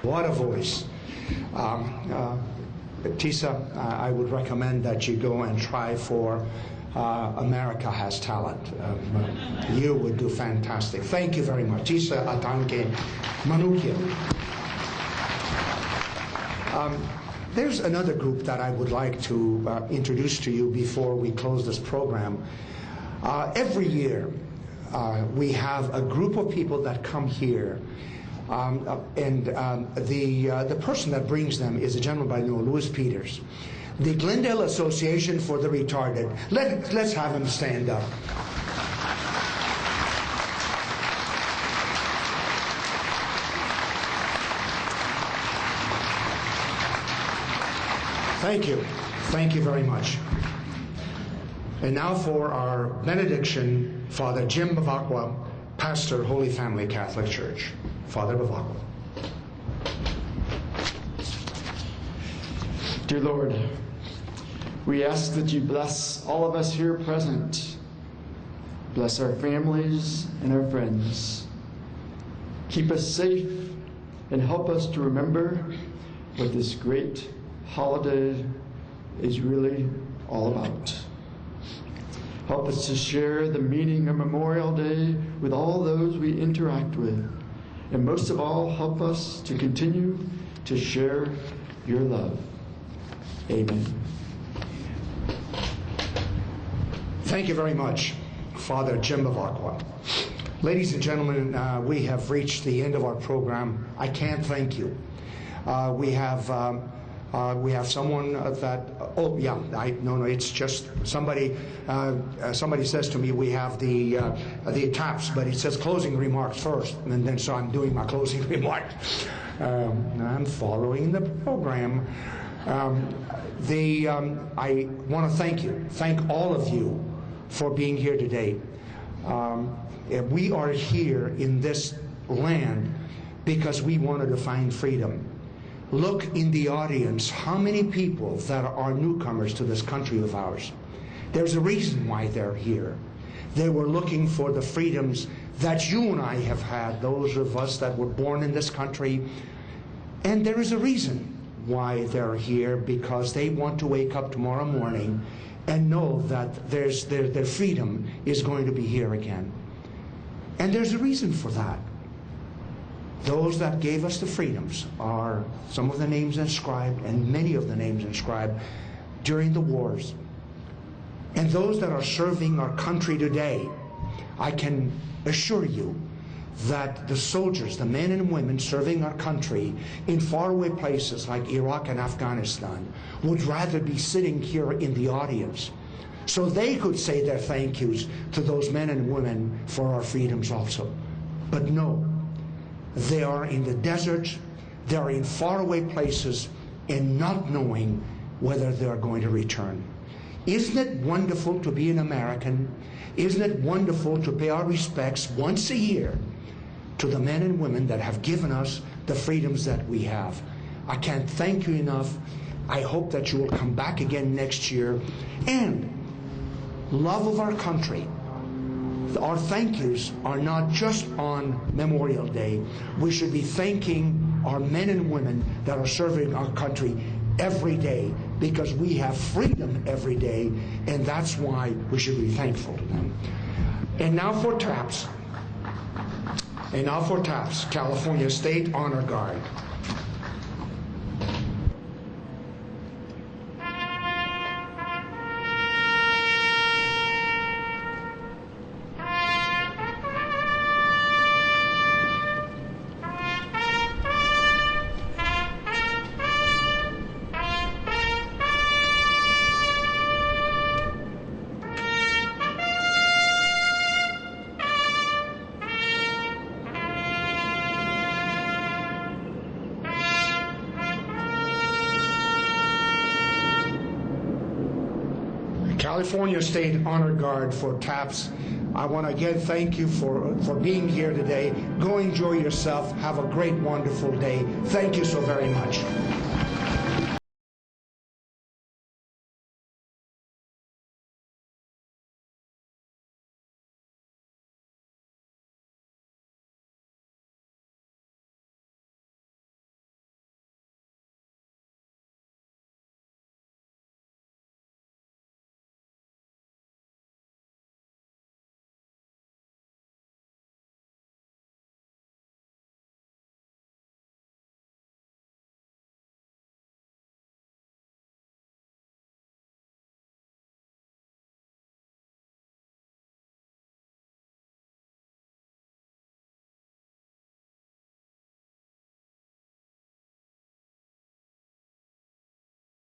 What a voice. Tisa, I would recommend that you go and try for America Has Talent. You would do fantastic. Thank you very much. Tisa Atanke Manukian. There's another group that I would like to introduce to you before we close this program. Every year, we have a group of people that come here, the person that brings them is a gentleman by the name of Louis Peters. The Glendale Association for the Retarded. Let's have him stand up. Thank you. Thank you very much. And now for our benediction, Father Jim Bavacqua, pastor, Holy Family Catholic Church. Father Bavacqua. Dear Lord, we ask that you bless all of us here present. Bless our families and our friends. Keep us safe and help us to remember what this great holiday is really all about. Help us to share the meaning of Memorial Day with all those we interact with. And most of all, help us to continue to share your love. Amen. Thank you very much, Father Jim Bavacqua. Ladies and gentlemen, we have reached the end of our program. I can't thank you. We have someone that, it's just somebody says to me we have the taps, but it says closing remarks first, and then so I'm doing my closing remarks. I'm following the program. I want to thank all of you for being here today. We are here in this land because we wanted to find freedom. Look in the audience, how many people that are newcomers to this country of ours. There's a reason why they're here. They were looking for the freedoms that you and I have had, those of us that were born in this country. And there is a reason why they're here, because they want to wake up tomorrow morning and know that their freedom is going to be here again. And there's a reason for that. Those that gave us the freedoms are some of the names inscribed, and many of the names inscribed during the wars. And those that are serving our country today, I can assure you that the soldiers, the men and women serving our country in faraway places like Iraq and Afghanistan, would rather be sitting here in the audience so they could say their thank yous to those men and women for our freedoms also. But no, they are in the desert, they are in faraway places, and not knowing whether they are going to return. Isn't it wonderful to be an American? Isn't it wonderful to pay our respects once a year to the men and women that have given us the freedoms that we have? I can't thank you enough. I hope that you will come back again next year. And love of our country. Our thank yous are not just on Memorial Day. We should be thanking our men and women that are serving our country every day, because we have freedom every day, and that's why we should be thankful to them. And now for TAPS. California State Honor Guard. California State Honor Guard for TAPS. I want to again thank you for being here today. Go enjoy yourself. Have a great, wonderful day. Thank you so very much.